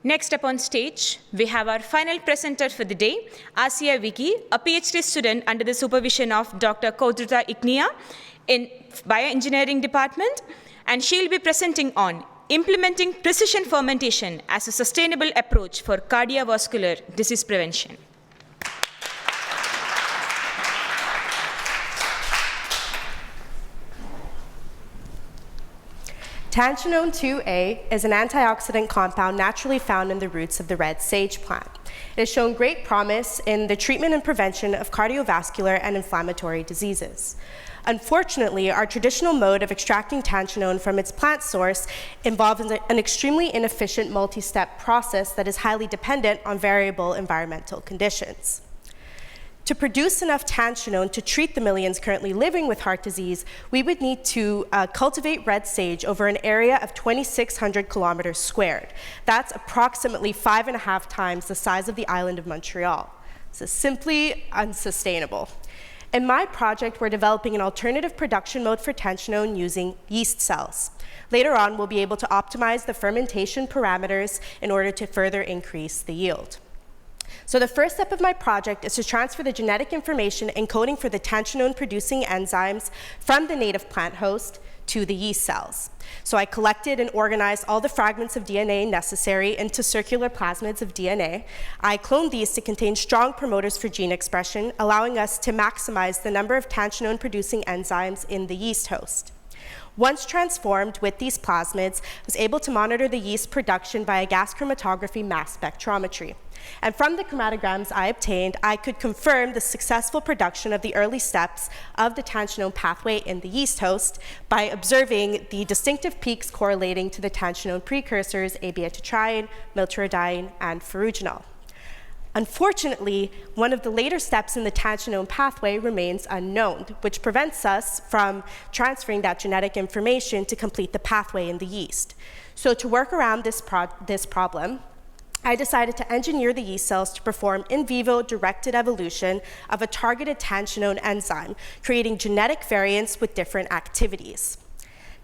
Next up on stage, we have our final presenter for the day, Asia Vighi, a Ph.D. student under the supervision of Dr. Codruta Ignea in Bioengineering department, and she'll be presenting on implementing precision fermentation as a sustainable approach for cardiovascular disease prevention. Tannenone 2A is an antioxidant compound naturally found in the roots of the red sage plant. It has shown great promise in the treatment and prevention of cardiovascular and inflammatory diseases. Unfortunately, our traditional mode of extracting tannenone from its plant source involves an extremely inefficient multi-step process that is highly dependent on variable environmental conditions. To produce enough tannenone to treat the millions currently living with heart disease, we would need to cultivate red sage over an area of 2,600 kilometers squared. That's approximately 5.5 times the size of the island of Montreal. This is simply unsustainable. In my project, we're developing an alternative production mode for tannenone using yeast cells. Later on, we'll be able to optimize the fermentation parameters in order to further increase the yield. So the first step of my project is to transfer the genetic information encoding for the tannenone-producing enzymes from the native plant host to the yeast cells. So I collected and organized all the fragments of DNA necessary into circular plasmids of DNA. I cloned these to contain strong promoters for gene expression, allowing us to maximize the number of tannenone-producing enzymes in the yeast host. Once transformed with these plasmids, I was able to monitor the yeast production via gas chromatography mass spectrometry. And from the chromatograms I obtained, I could confirm the successful production of the early steps of the tannenone pathway in the yeast host by observing the distinctive peaks correlating to the tannenone precursors abietytriene, miltauridine, and ferruginol. Unfortunately, one of the later steps in the tannenone pathway remains unknown, which prevents us from transferring that genetic information to complete the pathway in the yeast. So to work around this problem, I decided to engineer the yeast cells to perform in vivo directed evolution of a targeted tannenone enzyme, creating genetic variants with different activities.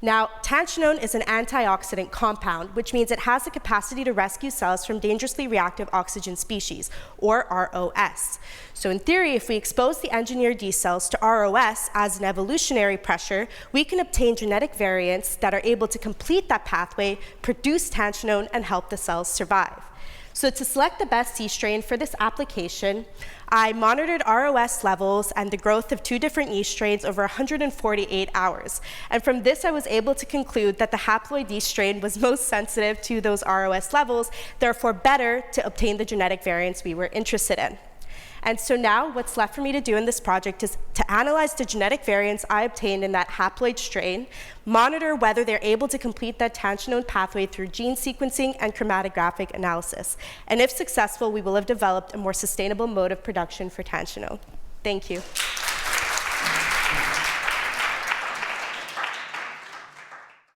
Now, tannenone is an antioxidant compound, which means it has the capacity to rescue cells from dangerously reactive oxygen species, or ROS. So in theory, if we expose the engineered yeast cells to ROS as an evolutionary pressure, we can obtain genetic variants that are able to complete that pathway, produce tannenone, and help the cells survive. So to select the best yeast strain for this application, I monitored ROS levels and the growth of 2 different yeast strains over 148 hours. And from this, I was able to conclude that the haploid yeast strain was most sensitive to those ROS levels, therefore better to obtain the genetic variants we were interested in. And so now what's left for me to do in this project is to analyze the genetic variants I obtained in that haploid strain, monitor whether they're able to complete that tannenone pathway through gene sequencing and chromatographic analysis. And if successful, we will have developed a more sustainable mode of production for tannenone. Thank you.